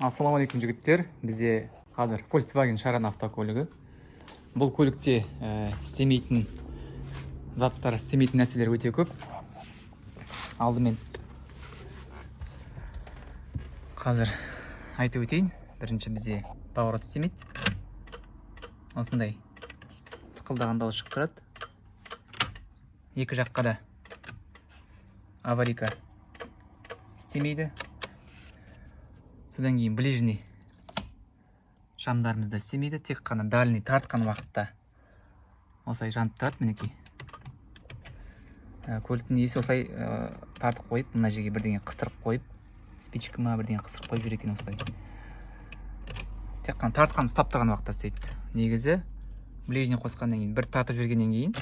Ассалаумағалейкум жігіттер, бізде қазір Volkswagen Шаран автокөлігі. Бұл көлікте істемейтін заттар, істемейтін нәрселер өте көп. Алдымен қазір айтып өтейін. Бірінші бізде поворот істемейді. Осындай тықылдаған дауыс шығып тұрады. Екі жаққа да аварийка істемейді. Содан кейін ближний шамдарымызда істемейді, тек қана дальний тартқан уақытта осылай жанып тұрады. Мінекей көліктің иесі осылай тартып қойып, мына жерге бірдеңе қыстырып қойып, спичка ма бірдеңе қыстырып қойып жүр екен. Осылай тек қана тартқан ұстап тұрған уақытта істейді. Негізі ближний қосқаннан кейін, бір тартып жібергеннен кейін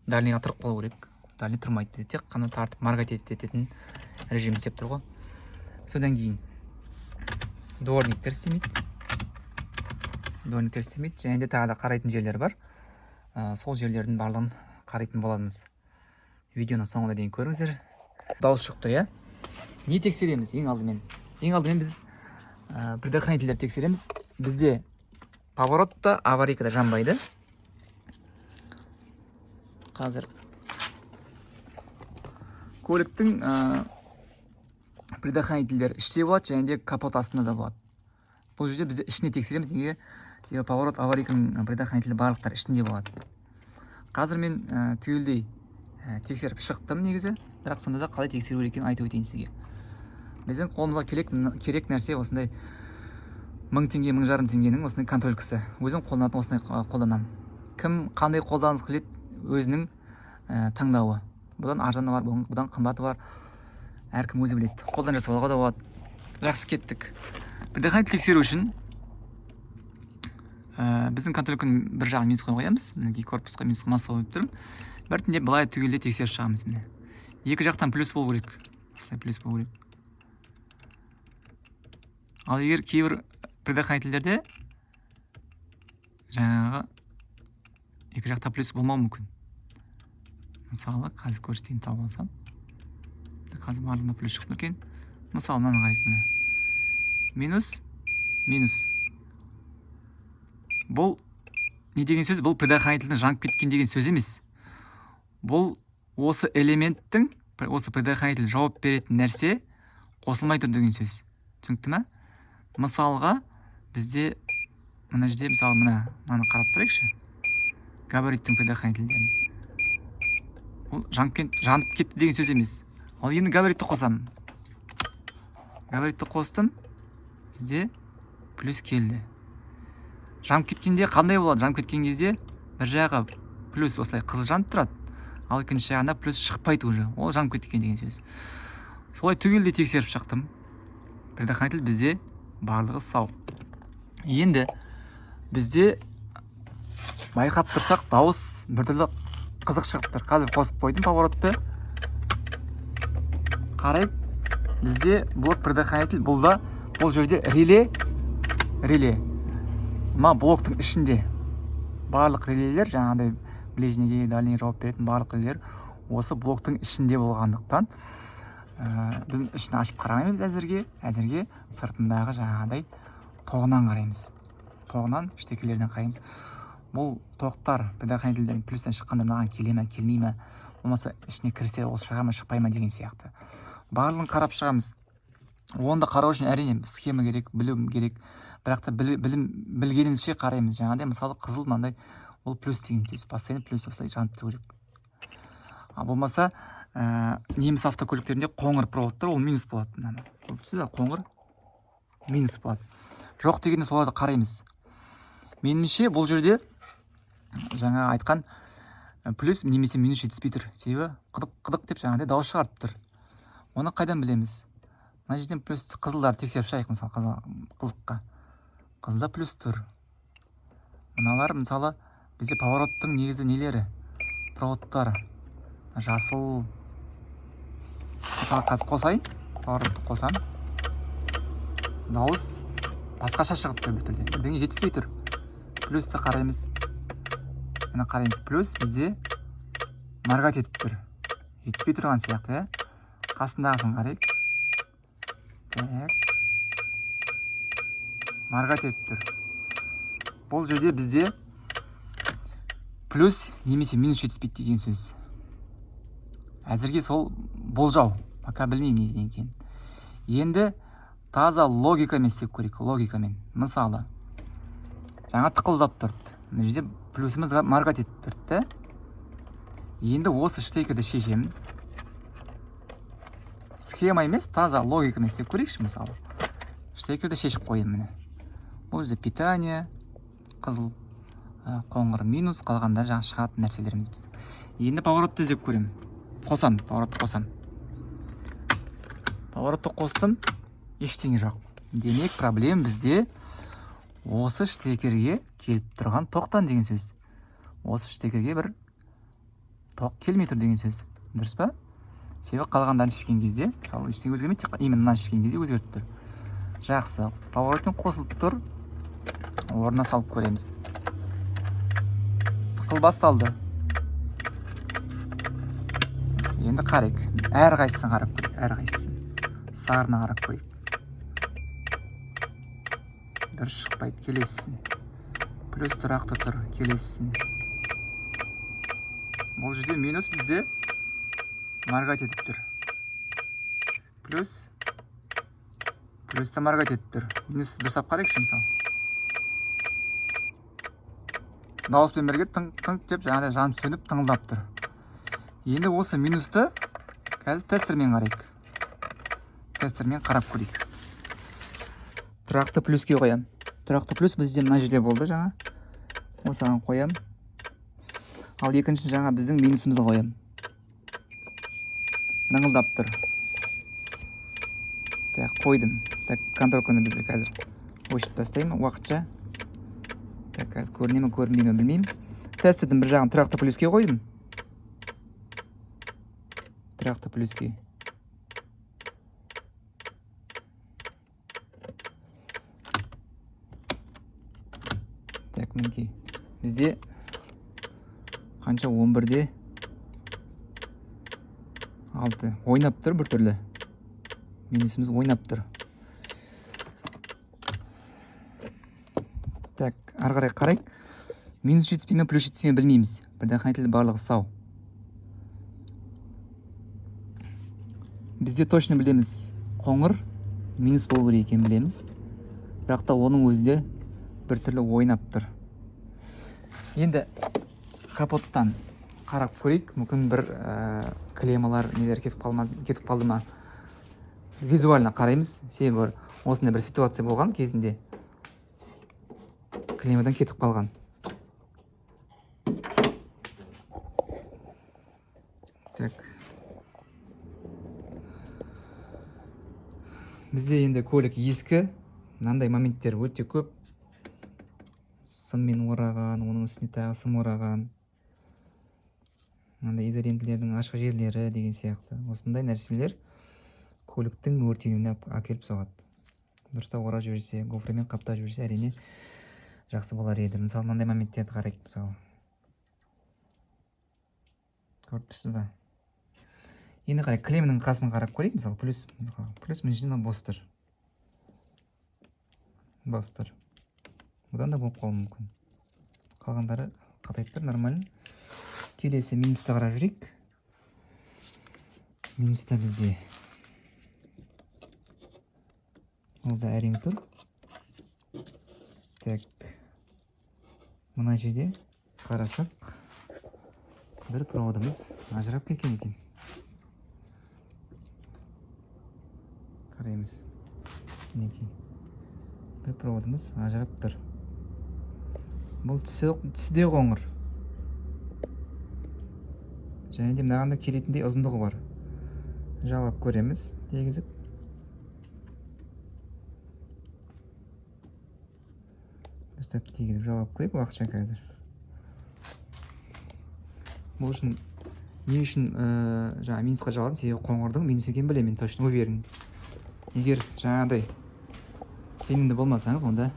дальныйға тұрып қалу керек. Дальный тұрмайды, бізде тек қана тартып моргать ететін режим істеп тұр ғой. Содан кейін дворниктер істемейді. Және де тағы да қарайтын жерлер бар. Сол жерлердің барлығын қарайтын боламыз. Видеоны соңына дейін көріңіздер. Дауыс шығып тұр, иә? Не тексереміз ең алдымен? Ең алдымен біз предохранительдер тексереміз. Бізде поворотта, аварийкада жанбайды. Қазір көліктің предохранительдер іште болады, және де капот астында да болады. Бұл жерде бізде ішіне тексереміз. Неге? Себебі поворот, аварийканың предохранительді барлықтар ішінде болады. Қазір мен түгелдей тексеріп шықтым негізі, бірақ сонда да қалай тексеру керек екенін айтып өтейін сізге. Біздің қолымызға керек нәрсе осындай 1000 теңге, 1500 теңгенің осындай контролькасы. Өзім қолданатын осындай қолданамын. Кім қандай қолданыс қылет, өзінің таңдауы. Бұдан арзаны бар, бұдан қымбаты бар. Әркім өзі біледі. Қолдан жасауға да болады. Жақсы, кеттік. Предохранитель тексеру үшін біздің контрольканың бір жағын минусқа қоямыз. Мінекей корпусқа минус масса қойып тұрмын. Біртіндеп былай түгелде тексеріп шығамыз. Міне. Екі жақтан плюс болу керек. Осылай плюс болу керек. Ал егер кейбір предохранительдерде жаңағы екі жақта плюс болмау мүмкін. Мысалы, қазір көрсетейін тауып алсам. Қазір барлығында плюс шығып екен. Мысалы, мынаны қарайық. Минус, минус. Бұл не деген сөз? Бұл предохранительдің жанып кеткен деген сөз емес. Бұл осы элементтің, осы предохранитель жауап беретін нәрсе қосылмай тұр деген сөз. Түсінікті ме? Мысалға, бізде мына жерде мысалы мынаны қарап тұрайықшы. Габариттің предохранительдерін. Бұл жанып кетті деген сөз емес. Ал енді габаритті қосам. Габаритті қостым. Бізде плюс келді. Жанып кеткенде қандай болады? Жанып кеткен кезде бір жағы плюс осылай қызыл жанып тұрады. Ал екінші жағында плюс шықпайды уже. Ол жанып кеткен деген сөз. Солай түгелде тексеріп шықтым. Предохранитель бізде барлығы сау. Енді бізде байқап тұрсақ, дауыс біртүрлі қызық шығып тұр. Қазір қосып қойдым поворотты. Қарайып, бізде блок предохранитель, бұл жерде реле. Мына блоктың ішінде барлық релелер, жаңағыдай ближнейге, дальний жауап беретін барлық релелер осы блоктың ішінде болғандықтан біздің ішін ашып қарамаймыз әзірге сыртындағы жаңағыдай тоғынан қараймыз. Тоғынан, штекелерден қараймыз. Бұл тоқтар предохранительден плюстен шыққанда мынаған келе ме, келмей ме, болмаса ішіне кірсе ол шыға ма, шықпай ма деген сияқты. Барлығын қарап шығамыз. Оны да қарау үшін әрине схема керек, білу керек. Бірақ та білгенімізше қараймыз. Жаңағыдай мысалы қызыл мынандай ол плюс деген сөз. Постоянно плюс осылай жанып тұру керек. Ал болмаса неміс автокөліктерінде қоңыр проводтар, ол минус болады. Қоңыр минус болады. Жоқ дегенде соларды қараймыз. Меніңше бұл жерде жаңа айтқан плюс немесе минус жетіспей тұр. Себебі қыдық деп жаңағыдай дауыс шығарып тұр. Оны қайдан білеміз? Мына жерден плюс қызылдар тексеріп шығайық. Мысалы қызыққа. Қызылда плюс тұр. Мыналар мысалы бізде повороттың негізі нелері? Проводтары. Жасыл. Мысалы қазір қосайын. Поворотты қосам. Дауыс басқаша шығып тұр бір түрде. Бірдеңе жетіспей тұр. Плюсті қараймыз. Мына қараймыз. Плюс бізде моргать етіп тұр. Жетіспей тұрған сияқты, иә? Қасындағысын қарайық. Так. Мына қараймыз. Плюс. Плюс. Плюс. Плюс. Плюс. Плюс. Плюс. Плюс. Плюс. Плюс. Плюс. Плюс. Плюс. Плюс. Плюс. Плюс. Плюс. Плюс. Плюс. моргать етіп тұр. Бұл жерде бізде плюс немесе минус жетіспейді деген сөз. Әзірге сол болжау, пока білмеймін неден екен. Енді таза логикамен істеп көрейік, логикамен. Мысалы, жаңа тықылдап тұрды. Мына жерде плюсіміз моргать етіп тұрды. Енді осы штекерді шешемін. Схема емес, таза логикамен істеп көрейікші, мысалы. Штекерді шешіп қойым міне. Бұл жерде питание, қызыл, қоңыр минус, қалғандар жаңа шығатын нәрселеріміз біздің. Енді поворотты іздеп көрем. Қосам, поворотты қосам. Поворотты қостым, ештеңе жоқ. Демек, проблем бізде осы штекерге келіп тұрған тоқтан деген сөз. Осы штекерге бір тоқ келмей тұр деген сөз. Дұрыс па? Себебі қалғандарын шешкен кезде, мысалы, ештеңе өзгермейді, именно мына шешкен кезде өзгеріп тұр. Жақсы, поворотпен қосылып тұр. Орнына салып көреміз. Тықыл басталды. Енді қарайық. Әр қайсысын қарап көрейік, әр қайсысын. Сарына қарап көрейік. Дұрыс шықпайды, келесісін. Плюс тұрақты тұр, келесісін. Бұл жерде минус бізде моргать етіп тұр. Плюс та моргать етіп тұр. Минус дұрыстап қарайықшы, мысалы. Дауыспен бірге тың деп жаңағыдай жанып сөніп тыңылдап тұр. Енді осы минусты қазір тестермен қарайық. Тестермен қарап көрейік. Тұрақты плюске қоям. Тұрақты плюс бізде мына жерде болды жаңа. Осыған қоям. Ал екінші жаңа біздің минусымызды қоям. Ныңылдап тұр. Так, қойдым. Так, контролканы бізде қазір өшіп тастаймын уақытша. Так, қазір көрінемін, көрінбеймін, білмеймін. Тестердің бір жағын тұрақты плюске қойдым. Тұрақты плюске. Так, мінекей. Бізде қанша 11-де 6 ойнап тұр бір түрлі. Минусымыз ойнап тұр. Так, ары қарай қарайық. Минус жетіспей ме, плюс жетіспей ме білмейміз. Бірден қайтылды барлығы сау. Бізде точно білеміз. Қоңыр минус болу керек екенін білеміз. Бірақ та оның өзі бір түрлі ойнап тұр. Енді капоттан қарап көрейік. Мүмкін бір клемалар нелер кетіп қалды ма? Визуально қараймыз. Себебі осындай бір ситуация болған кезінде клемадан кетіп қалған. Так. Бізде енді көлік ескі. Мынандай моменттер өте көп. Сыммен ораған, оның үстіне тағы сым ораған. Мынандай изолентілердің ашық жерлері деген сияқты. Осындай нәрселер көліктің өртенуіне әкеліп соғады. Дұрыстап орап жіберсе, гофрымен қаптап жіберсе, әрине жақсы болар еді. Мысалы, мынандай моменттерді қарайық, мысалы. Көріп тұрсыз ба? Енді қарай, клемінің қасын қарап көрейік, мысалы, плюс мына жерде бос тұр. Бос тұр. Бұдан да болып қалуы мүмкін. Қалғандары қатайып тұр, нормально. Келесі минусты қарап жүрейік. Минуста бізде ол да әрең тұр. Так, мына жерде қарасақ, бір проводымыз ажырап кеткен екен. Қараймыз. Мінекей. Бір проводымыз ажырап тұр. Бұл түсі де қоңыр. Және де мынағанда келетіндей ұзындығы бар. Жалап көреміз, дегізіп. Дұрыстап тегізіп жалап көрейік уақытша қазір. Бұл үшін не үшін жаңа минусқа жаладым, себебі қоңырдың минус екенін білемін, точно уверен. Егер жаңағыдай сенімді болмасаңыз, онда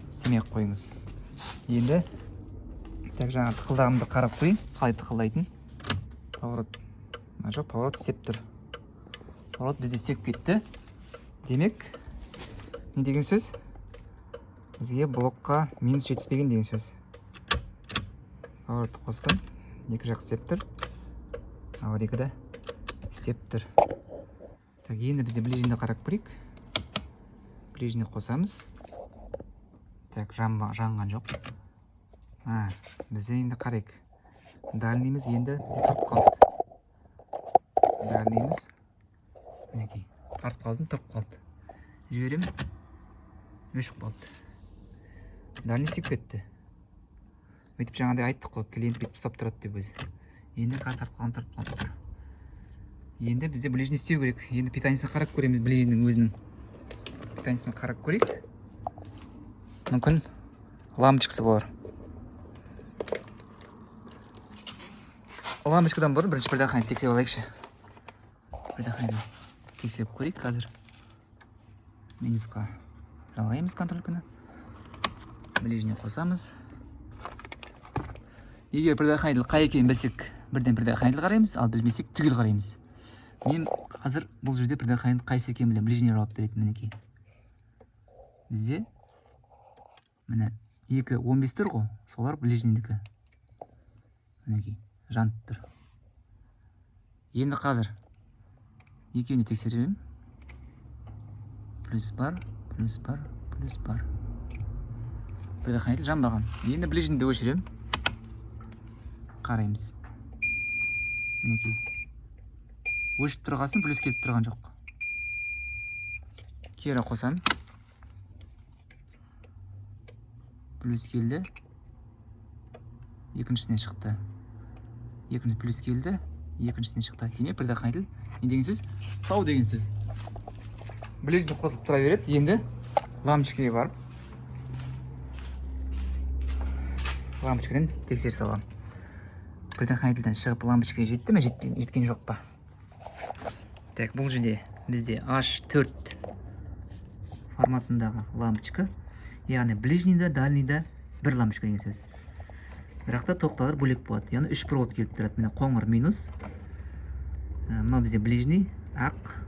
істемей-ақ қойыңыз. Енді так жаңа тықылдағымды қарап көрейін, қалай тықылдайтын. Поворот. Жоқ, поворот істеп тұр. Поворот бізде істеп кетті. Демек, не деген сөз? бізге блокқа минус жетіспеген деген сөз. Поворотты қостым. Екі жақ істеп тұр. Аварийкада істеп тұр. Так, енді бізде ближнейді қарап көрейік. Ближней қосамыз. Так, жанған жоқ. Бізде енді қарайық. Дальныйымыз енді тұрып қалды. Дальныйымыз мінекей тартып қалдым, тұрып қалды. Жіберем, өшіп қалды. Дальный сеп кетті. Өйтіп жаңағыдай айттық қой, клиент бүйтіп ұстап тұрады деп өзі. Енді қазір тартып қалған, тұрып қалып тұр. Енді бізде ближний істеу керек. Енді питаниесін қарап көреміз, ближнейдің өзінің питаниесін қарап көрейік. Мүмкін лампочкасы болар. Лампочкадан бұрын бірінші предохранитель тексеріп алайықшы. Предохранитель тексеріп көрейік қазір. Минусқа жалғаймыз контрольканы. Ближний қосамыз. Егер предохранитель қай екенін білсек, бірден предохранитель қараймыз, ал білмесек түгел қараймыз. Мен қазір бұл жерде предохранитель қайсы екенін білем, ближний жауап береді мінекей. Бізде міне 2.15 тұр ғой, солар ближнейдікі. Мінекей, жанып тұр. Енді қазір екеуіне тексерем. Плюс бар, плюс бар, плюс бар. Предохранитель жанбаған. Енді ближнейді өшірем. Қараймыз. Мінекей. Өшіп тұрғасын, плюс келіп тұрған жоқ. Кері қосам. Плюс келді. Екіншісіне шықты. Екінші плюс келді. Екіншісіне шықты. Демек предохранитель не деген сөз? Сау деген сөз. Ближний қосылып тұра береді. Енді лампочкаға барып лампочкадан тексеріс аламын. Предохранительден шығып лампочкаға жетті ме, жеткен жоқ па? Так, бұл жерде бізде H4 форматындағы лампочка. Яғни ближнейда, дальнейда бір лампочка деген сөз. Бірақта тоқталар бөлек болады. Яғни 3 провод келіп тұрады. Міне қоңыр минус. Мынау бізде ближний, ақ,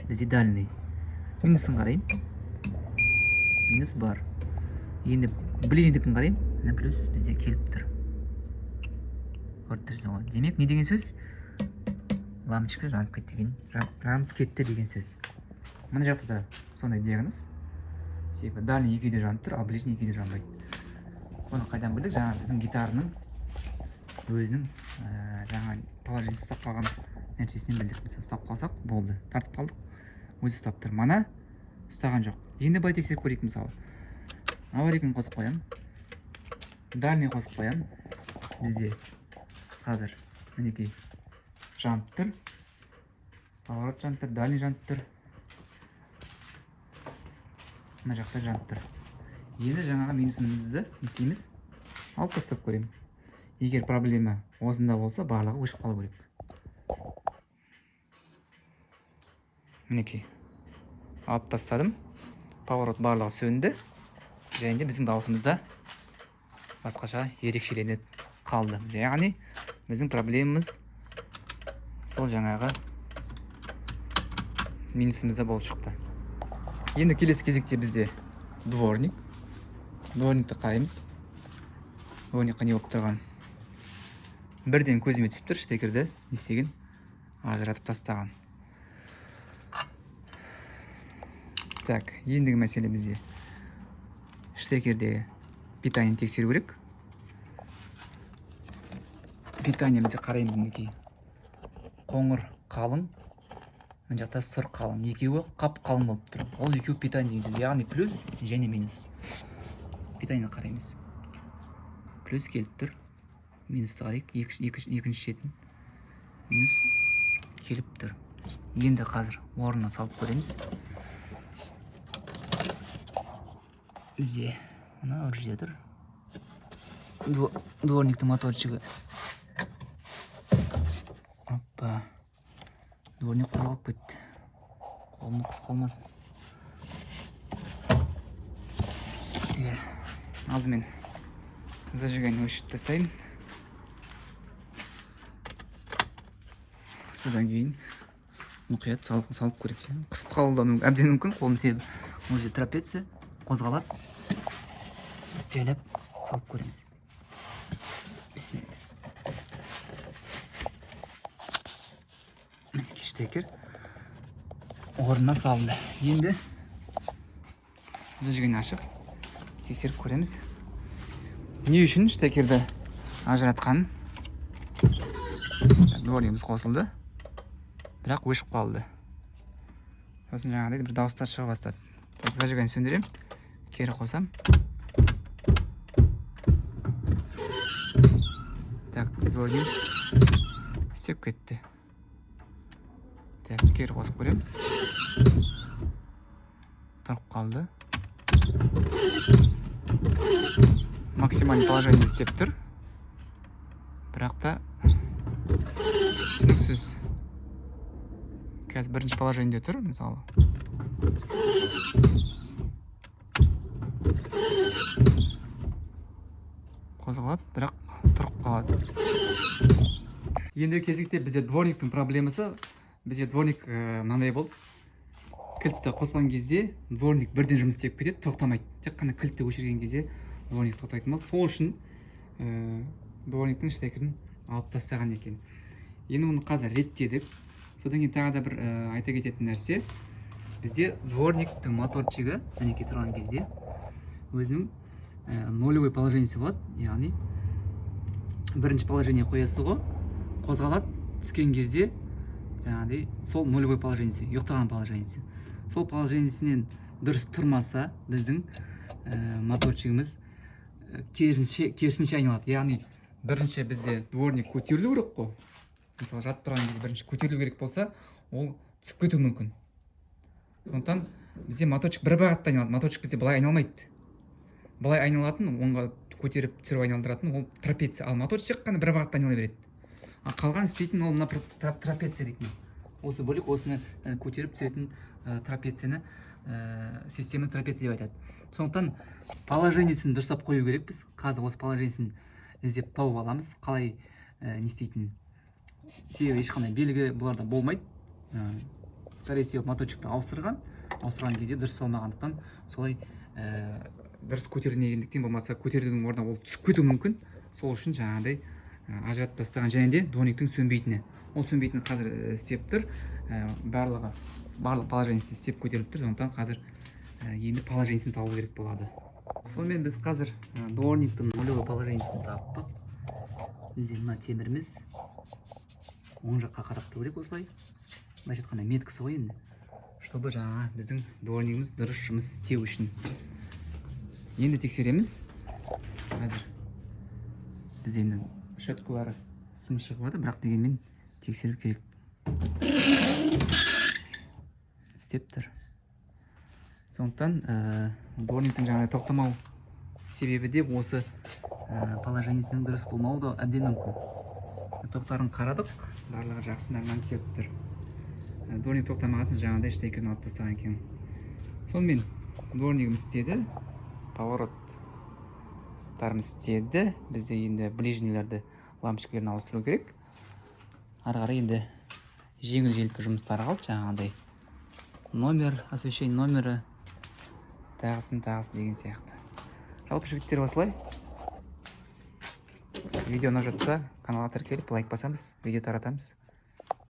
бізде дальний. Минусын қарайым. Минус бар. Енді ближнейдікін қарайым. Міне плюс бізде келіп тұр. Көріп тұрсыз ғой. Демек не деген сөз? Лампочка жанып кетті деген сөз. Мына жақта да сондай диагноз. Себебі дальний екеуде жанып тұр, ал ближний екеуде жанбайды. Оны қайдан білдік? Жаңа біздің гитараның өзінің жаңа положение ұстап қалған нәрсесінен білдік. Mesela ұстап қалсақ болды, тартып қалдық, өзі ұстап тұр. Мана ұстаған жоқ. Енді былай тексеріп көрейік. Мысалы аварийканы қосып қоямын, дальний қосып қоямын. Бізде қазір мінекей жанып тұр, поворот жанып тұр, дальний жанып тұр, мына жақта жанып тұр. Енді жаңаға минусымызды не істейміз? Алып тастап көремін. Егер проблема осында болса, барлығы өшіп қалу керек. Мінекей алып тастадым. Поворот барлығы сөнді. Және де біздің дауысымызда басқаша ерекшеленіп қалды. Яғни біздің проблемамыз сол жаңағы минусымызда болып шықты. Енді келесі кезекте бізде дворник. Дворникті қараймыз. Дворникқа не болып тұрған? Бірден көзіме түсіп тұр, штекерді не істеген? Ажыратып тастаған. Так, ендігі мәселе бізде штекердегі питание тексеру керек. Питание бізде қараймыз мінекей. Қоңыр қалың, мына жақта сұр қалың. Екеуі қап қалың болып тұр. Ол екеуі питание деген сөз. Яғни плюс және минус. Питание қараймыз. Плюс келіп тұр. Минусты қарайық. Екінші шетін. Минус келіп тұр. Енді қазір орнына салып көреміз. Бізде мына өр жерде тұр. Дворниктің моторчығы. Опа. Дворник қозғалып кетті. Қолымды қыс қалмасын. Алдымен зажигание өшіріп тастаймын. Содан кейін мұқият салып көрейік. Қысып қалуы әбден мүмкін. Қолым себебі ол жерде трапеция қозғалады. бүктеліп салып көреміз. Бисмилла. Мінекей штекер орнына салынды. Енді зажигание ашып тексеріп көреміз. Не үшін штекерді ажыратқанын. Дворникіміз қосылды, бірақ өшіп қалды. Сосын жаңағыдай бір дауыстар шыға бастады. Зажигание сөндірем, кері қосам. Так, дворникіміз істеп кетті. Так, кері қосып көрем. Тұрып қалды. Максимальный положение істеп тұр. Бірақ та түсініксіз. Қазір бірінші положениеде тұр, мысалы. Қозғалады, бірақ тұрып қалады. Ендігі кезекте бізде дворниктің проблемасы. Бізде дворник мынандай болды. Кілтті қосқан кезде дворник бірден жұмыс істеп кетеді, тоқтамайды. Тек қана кілтті өшірген кезде дворник тоқтайтын болды. Сол үшін дворниктің штекерін алып тастаған екен. Енді мұны қазір реттедік. Содан кейін тағы да бір айта кететін нәрсе. Бізде дворниктің моторчигі мінекей тұрған кезде өзінің нолевой положениесі болады. Яғни бірінші положение қоясыз ғой, қозғалады, түскен кезде жаңағыдай сол нолевой положениесі, ұйықтаған положениесі. Сол положениесінен дұрыс тұрмаса, біздің моторчигіміз керісінше айналады. Яғни бірінші бізде дворник көтерілу керек қой. Мысалы жатып тұрған кезде бірінші көтерілу керек болса, ол түсіп кетуі мүмкін. Сондықтан бізде моторчик бір бағытта айналады. Моторчик бізде былай айналмайды. Былай айналатын, оңға көтеріп түсіріп айналдыратын ол трапеция. Ал моторчик қана бір бағытта айнала береді. Ал қалған істейтін ол мына трапеция дейтін. Осы бөлік осыны көтеріп түсіретін трапецияны система трапеция деп айтады. Сондықтан положениесін дұрыстап қою керекпіз. Қазір осы положениесін іздеп тауып аламыз. Қалай не істейтінін. Себебі ешқандай белгі бұларда болмайды. Скорее всего, моторчикті ауыстырған кезде дұрыс салмағандықтан солай дұрыс көтерілмегендіктен болмаса көтерудің орнына ол түсіп кетуі мүмкін. Сол үшін жаңағыдай ажыратып тастаған, және де дворниктің сөнбейтіні. Ол сөнбейтіні қазір істеп тұр. Барлық положениесі істеп көтеріліп тұр. Сондықтан қазір енді положениесін табу керек болады. Сонымен біз қазір дворниктің нолевой положениесін таптық. Бізде мына теміріміз оң жаққа қарап тұру керек осылай. Былайша айтқанда меткасы ғой енді. Чтобы жаңа біздің дворнигіміз дұрыс жұмыс істеу үшін. Енді тексереміз. Қазір біз енді щеткалары сым шығып, бірақ дегенмен тексеру керек. Істеп тұр. Сондықтан дворниктің жаңағыдай тоқтамау себебі де осы положениесінің дұрыс болмауы да әбден мүмкін. Тоқтарын қарадық, барлығы жақсы нормально келіп тұр. Дворник тоқтамағасын жаңағыдай штекерін алып тастаған екен. Сонымен дворнигіміз істеді, повороттарымыз істеді. Бізде енді ближнелерді лампочкаларын ауыстыру керек. Ары қарай енді жеңіл-желпі жұмыстар қалды, жаңағыдай номер, освещение номері, тағысын деген сияқты. Жалпы жігіттер осылай. Видео ұнап жатса, каналға тіркеліп лайк басамыз, видео таратамыз.